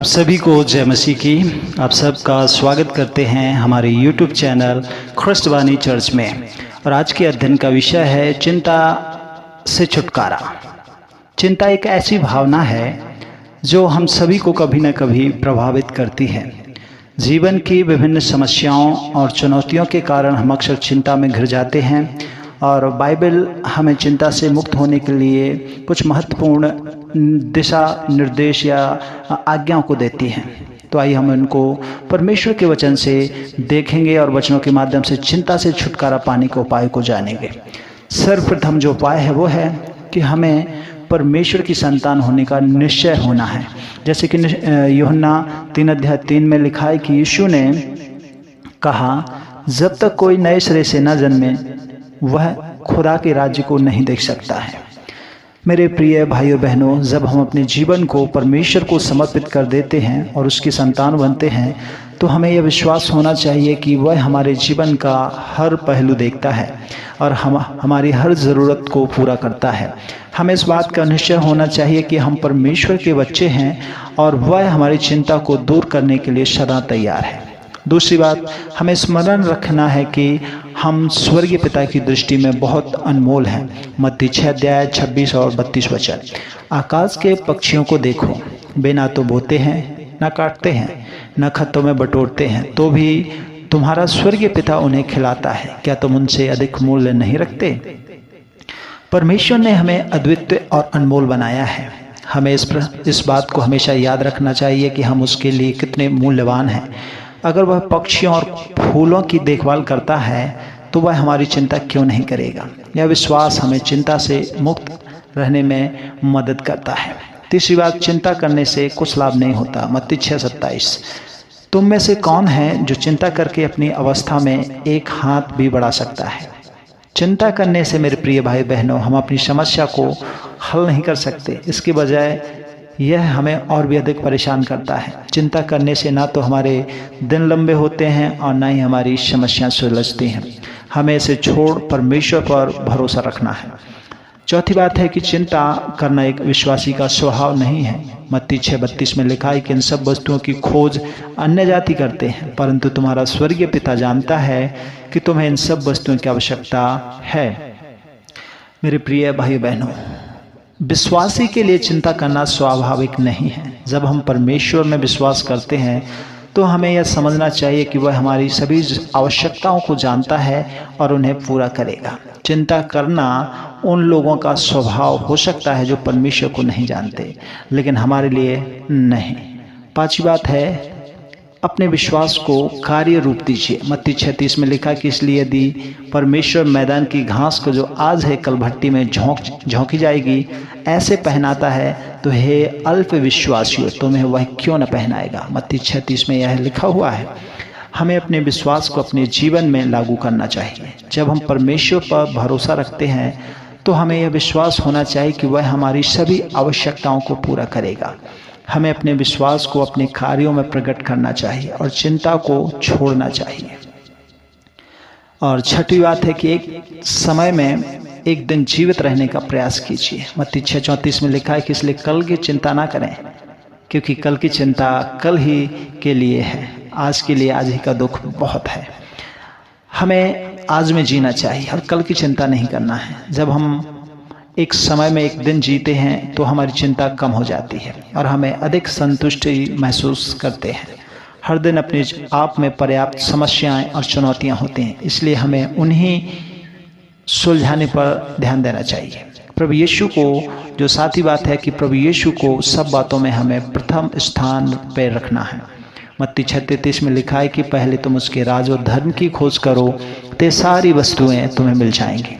सभी को जय मसीह की। आप सबका स्वागत करते हैं हमारे YouTube चैनल ख्रिस्तवानी चर्च में। और आज के अध्ययन का विषय है चिंता से छुटकारा। चिंता एक ऐसी भावना है जो हम सभी को कभी न कभी प्रभावित करती है। जीवन की विभिन्न समस्याओं और चुनौतियों के कारण हम अक्सर चिंता में घिर जाते हैं और बाइबल हमें चिंता से मुक्त होने के लिए कुछ महत्वपूर्ण दिशा निर्देश या आज्ञाओं को देती है। तो आइए हम इनको परमेश्वर के वचन से देखेंगे और वचनों के माध्यम से चिंता से छुटकारा पाने के उपाय को जानेंगे। सर्वप्रथम जो उपाय है वो है कि हमें परमेश्वर की संतान होने का निश्चय होना है। जैसे कि यूहन्ना 3:3 में लिखा है कि यीशु ने कहा, जब तक कोई नए सिरे से न जन्मे वह खुदा के राज्य को नहीं देख सकता है। मेरे प्रिय भाइयों बहनों, जब हम अपने जीवन को परमेश्वर को समर्पित कर देते हैं और उसकी संतान बनते हैं तो हमें यह विश्वास होना चाहिए कि वह हमारे जीवन का हर पहलू देखता है और हमारी हर ज़रूरत को पूरा करता है। हमें इस बात का निश्चय होना चाहिए कि हम परमेश्वर के बच्चे हैं और वह हमारी चिंता को दूर करने के लिए सदा तैयार है। दूसरी बात, हमें स्मरण रखना है कि हम स्वर्गीय पिता की दृष्टि में बहुत अनमोल हैं। मत्ती 6:26 और 32 वचन। आकाश के पक्षियों को देखो, वे ना तो बोते हैं, ना काटते हैं, ना खत्तों में बटोरते हैं, तो भी तुम्हारा स्वर्गीय पिता उन्हें खिलाता है। क्या तुम उनसे अधिक मूल्य नहीं रखते? परमेश्वर ने हमें अद्वितीय और अनमोल बनाया है। हमें इस बात को हमेशा याद रखना चाहिए कि हम उसके लिए कितने मूल्यवान हैं। अगर वह पक्षियों और फूलों की देखभाल करता है तो वह हमारी चिंता क्यों नहीं करेगा। यह विश्वास हमें चिंता से मुक्त रहने में मदद करता है। तीसरी बात, चिंता करने से कुछ लाभ नहीं होता। मत्ती 6:27। तुम में से कौन है जो चिंता करके अपनी अवस्था में एक हाथ भी बढ़ा सकता है? चिंता करने से मेरे प्रिय भाई बहनों, हम अपनी समस्या को हल नहीं कर सकते। इसके बजाय यह हमें और भी अधिक परेशान करता है। चिंता करने से ना तो हमारे दिन लंबे होते हैं और ना ही हमारी समस्याएं सुलझती हैं। हमें इसे छोड़ परमेश्वर पर भरोसा रखना है। चौथी बात है कि चिंता करना एक विश्वासी का स्वभाव नहीं है। मत्ती 6:32 में लिखा है कि इन सब वस्तुओं की खोज अन्य जाति करते हैं, परंतु तुम्हारा स्वर्गीय पिता जानता है कि तुम्हें इन सब वस्तुओं की आवश्यकता है। मेरे प्रिय भाई बहनों, विश्वासी के लिए चिंता करना स्वाभाविक नहीं है। जब हम परमेश्वर में विश्वास करते हैं तो हमें यह समझना चाहिए कि वह हमारी सभी आवश्यकताओं को जानता है और उन्हें पूरा करेगा। चिंता करना उन लोगों का स्वभाव हो सकता है जो परमेश्वर को नहीं जानते, लेकिन हमारे लिए नहीं। पांचवी बात है, अपने विश्वास को कार्य रूप दीजिए। मत्ती 6:30 में लिखा कि इसलिए यदि परमेश्वर मैदान की घास को जो आज है कल भट्टी में झोंकी जाएगी ऐसे पहनाता है, तो हे अल्प विश्वासियों, तुम्हें वह क्यों न पहनाएगा। मत्ती 6:30 में यह लिखा हुआ है। हमें अपने विश्वास को अपने जीवन में लागू करना चाहिए। जब हम परमेश्वर पर भरोसा रखते हैं तो हमें यह विश्वास होना चाहिए कि वह हमारी सभी आवश्यकताओं को पूरा करेगा। हमें अपने विश्वास को अपने कार्यों में प्रकट करना चाहिए और चिंता को छोड़ना चाहिए। और छठी बात है कि एक समय में एक दिन जीवित रहने का प्रयास कीजिए। मत्ती 6:34 में लिखा है कि इसलिए कल की चिंता ना करें, क्योंकि कल की चिंता कल ही के लिए है, आज के लिए आज ही का दुख बहुत है। हमें आज में जीना चाहिए और कल की चिंता नहीं करना है। जब हम एक समय में एक दिन जीते हैं तो हमारी चिंता कम हो जाती है और हमें अधिक संतुष्टि महसूस करते हैं। हर दिन अपने आप में पर्याप्त समस्याएं और चुनौतियां होती हैं, इसलिए हमें उन्हीं सुलझाने पर ध्यान देना चाहिए। प्रभु यीशु को, जो साथी बात है कि प्रभु यीशु को सब बातों में हमें प्रथम स्थान पर रखना है। मत्ती 6:33 में लिखा है कि पहले तुम उसके राज और धर्म की खोज करो तो सारी वस्तुएं तुम्हें मिल जाएंगी।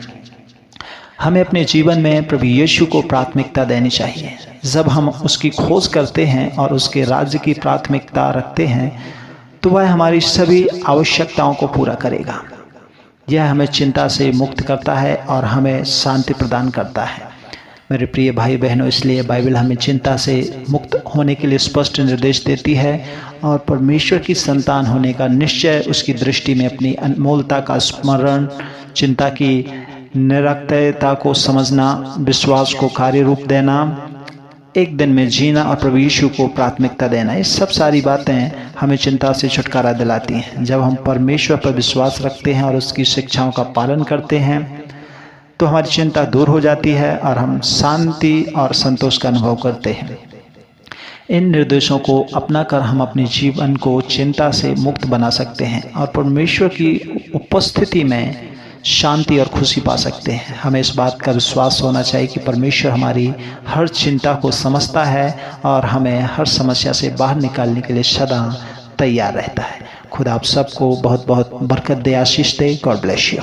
हमें अपने जीवन में प्रभु यीशु को प्राथमिकता देनी चाहिए। जब हम उसकी खोज करते हैं और उसके राज्य की प्राथमिकता रखते हैं तो वह हमारी सभी आवश्यकताओं को पूरा करेगा। यह हमें चिंता से मुक्त करता है और हमें शांति प्रदान करता है। मेरे प्रिय भाई बहनों, इसलिए बाइबल हमें चिंता से मुक्त होने के लिए स्पष्ट निर्देश देती है और परमेश्वर की संतान होने का निश्चय, उसकी दृष्टि में अपनी अनमोलता का स्मरण, चिंता की निरर्थकता को समझना, विश्वास को कार्य रूप देना, एक दिन में जीना और प्रभु यीशु को प्राथमिकता देना, ये सब सारी बातें हमें चिंता से छुटकारा दिलाती हैं। जब हम परमेश्वर पर विश्वास रखते हैं और उसकी शिक्षाओं का पालन करते हैं तो हमारी चिंता दूर हो जाती है और हम शांति और संतोष का अनुभव करते हैं। इन निर्देशों को अपनाकर हम अपने जीवन को चिंता से मुक्त बना सकते हैं और परमेश्वर की उपस्थिति में शांति और खुशी पा सकते हैं। हमें इस बात का विश्वास होना चाहिए कि परमेश्वर हमारी हर चिंता को समझता है और हमें हर समस्या से बाहर निकालने के लिए सदा तैयार रहता है। खुदा आप सबको बहुत बहुत बरकत दे, आशीष दे। God bless you.